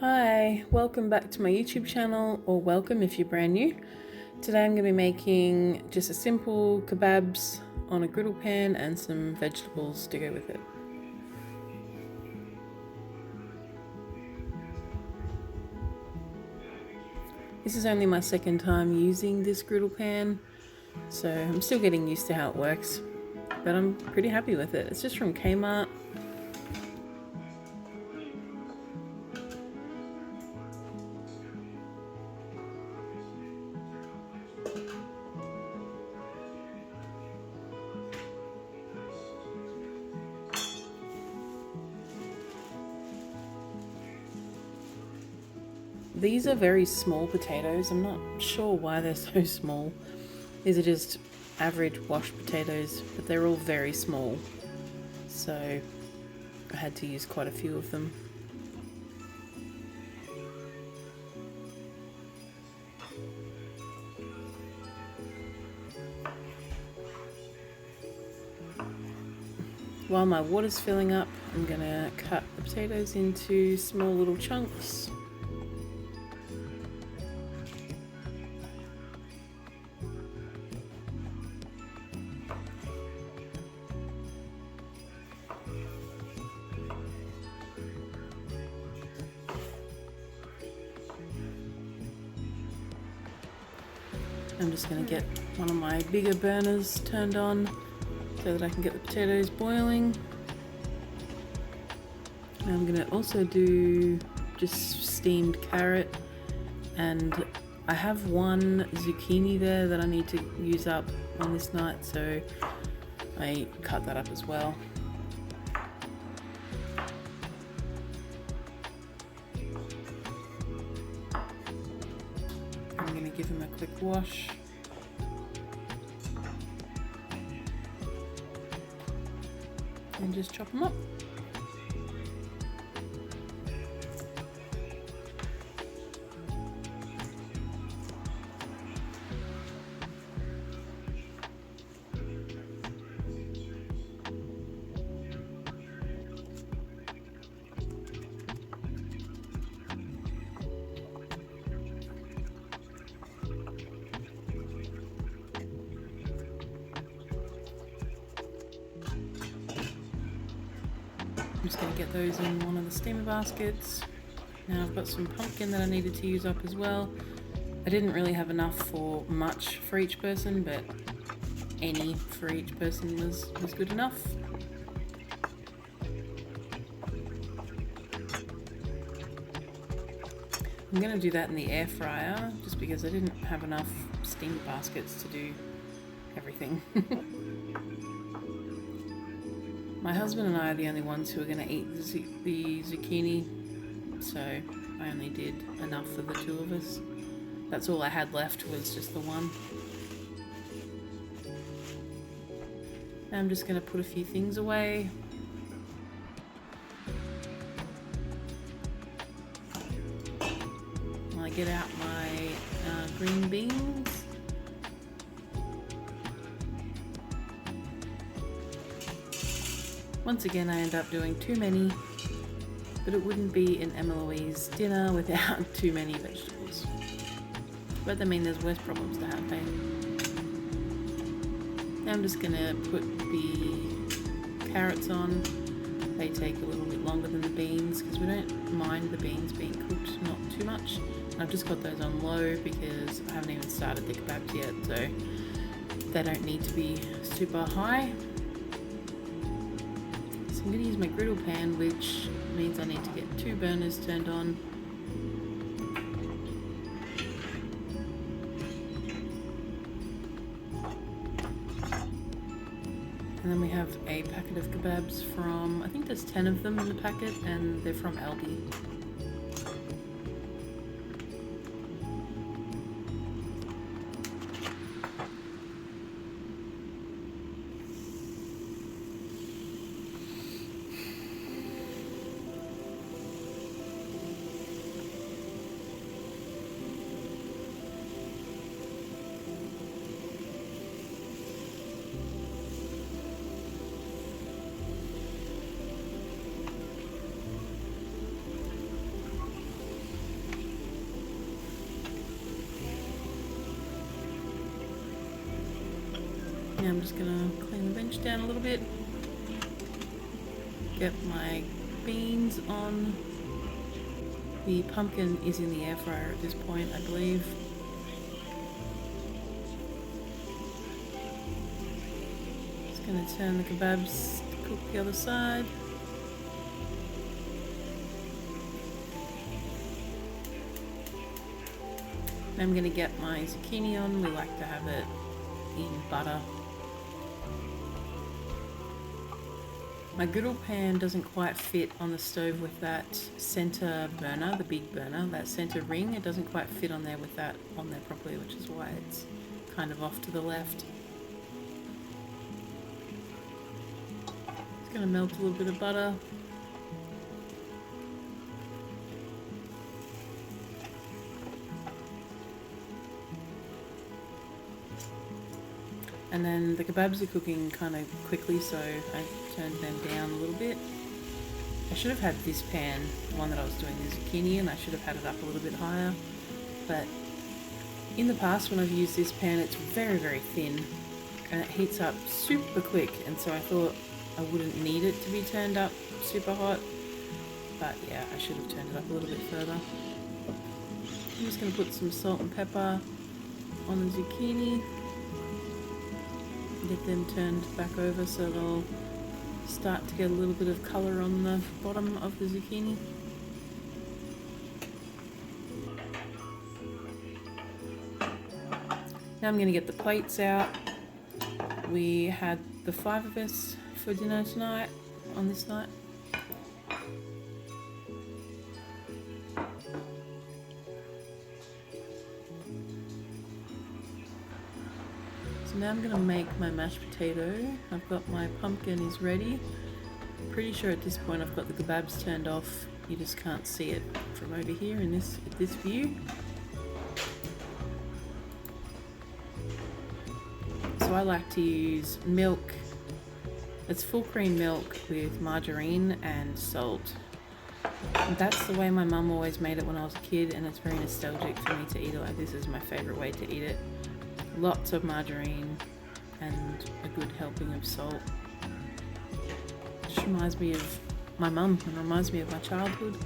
Hi, welcome back to my YouTube channel, or welcome if you're brand new. Today I'm going to be making just a simple kebabs on a griddle pan and some vegetables to go with it. This is only my second time using this griddle pan, so I'm still getting used to how it works, but I'm pretty happy with it. It's just from Kmart. These are very small potatoes. I'm not sure why they're so small. These are just average washed potatoes, but they're all very small. So I had to use quite a few of them. While my water's filling up, I'm gonna cut the potatoes into small little chunks. I'm just going to get one of my bigger burners turned on so that I can get the potatoes boiling. And I'm going to also do just steamed carrot, and I have one zucchini there that I need to use up on this night, so I cut that up as well. I'm going to give them a quick wash. And just chop them up. I'm just going to get those in one of the steamer baskets. Now I've got some pumpkin that I needed to use up as well. I didn't really have enough for much for each person, but any for each person was good enough. I'm going to do that in the air fryer just because I didn't have enough steamer baskets to do everything. My husband and I are the only ones who are going to eat the zucchini, so I only did enough for the two of us. That's all I had left, was just the one. Now I'm just going to put a few things away. I get out my green beans. Once again, I end up doing too many, but it wouldn't be an Emma Louise dinner without too many vegetables. But I mean, there's worse problems to have, eh? Now I'm just gonna put the carrots on. They take a little bit longer than the beans because we don't mind the beans being cooked, not too much. And I've just got those on low because I haven't even started the kebabs yet, so they don't need to be super high. I'm going to use my griddle pan, which means I need to get 2 burners turned on. And then we have a packet of kebabs from, I think there's 10 of them in the packet, and they're from Aldi. Now I'm just gonna clean the bench down a little bit. Get my beans on. The pumpkin is in the air fryer at this point, I believe. Just gonna turn the kebabs to cook the other side. Now I'm gonna get my zucchini on. We like to have it in butter. My griddle pan doesn't quite fit on the stove with that center burner, the big burner, that center ring. It doesn't quite fit on there with that on there properly, which is why it's kind of off to the left. Just gonna melt a little bit of butter. And then the kebabs are cooking kind of quickly, so I turned them down a little bit. I should have had this pan, the one that I was doing the zucchini, and I should have had it up a little bit higher. But in the past when I've used this pan, it's very, very thin and it heats up super quick, and so I thought I wouldn't need it to be turned up super hot. But yeah, I should have turned it up a little bit further. I'm just going to put some salt and pepper on the zucchini. Get them turned back over so they'll start to get a little bit of colour on the bottom of the zucchini. Now I'm going to get the plates out. We had the 5 of us for dinner tonight, on this night. Now I'm going to make my mashed potato. I've got my pumpkin is ready. I'm pretty sure at this point I've got the kebabs turned off. You just can't see it from over here in this view. So I like to use milk. It's full cream milk with margarine and salt. And that's the way my mum always made it when I was a kid, and it's very nostalgic for me to eat it like this. Is my favourite way to eat it. Lots of margarine and a good helping of salt. Just reminds me of my mum and reminds me of my childhood.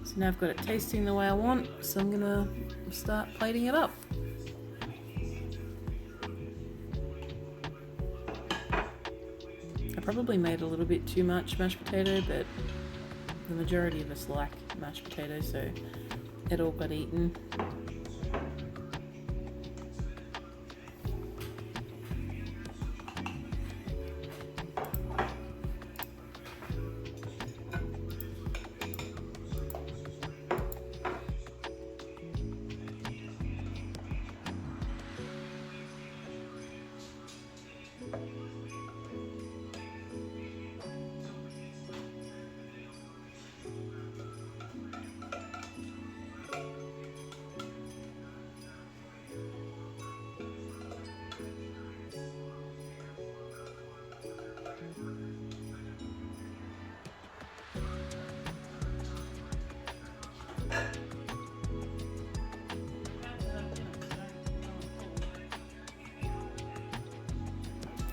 So now I've got it tasting the way I want, so I'm gonna start plating it up. I probably made a little bit too much mashed potato, but the majority of us like mashed potatoes, so it all got eaten.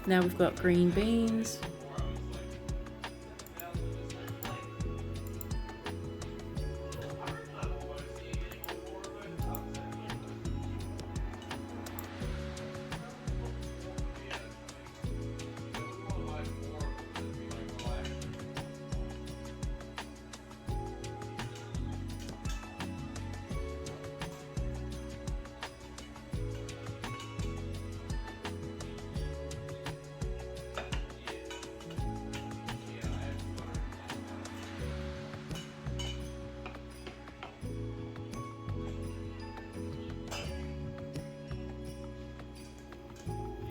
Now we've got green beans.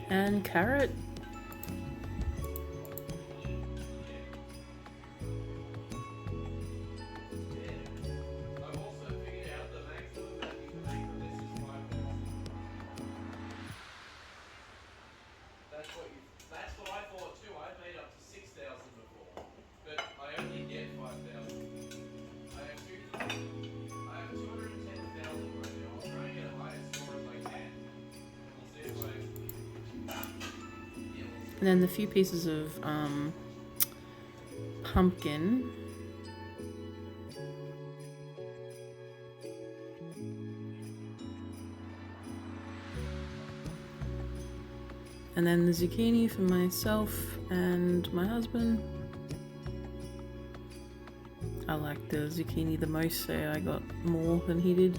and carrot. That's what I thought too. I made up to 6,000 before, but I only get 5,000. I have 210,000 right now. I'm trying to get a higher score as I can. And we'll see if And then the few pieces of pumpkin. And then the zucchini for myself and my husband. I like the zucchini the most, so I got more than he did.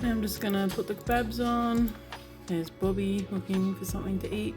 And I'm just gonna put the kebabs on. There's Bobby looking for something to eat.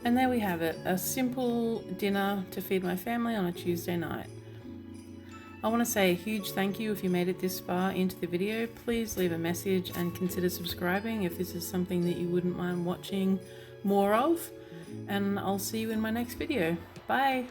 And there we have it, a simple dinner to feed my family on a Tuesday night. I want to say a huge thank you if you made it this far into the video. Please leave a message and consider subscribing if this is something that you wouldn't mind watching more of. And I'll see you in my next video. Bye!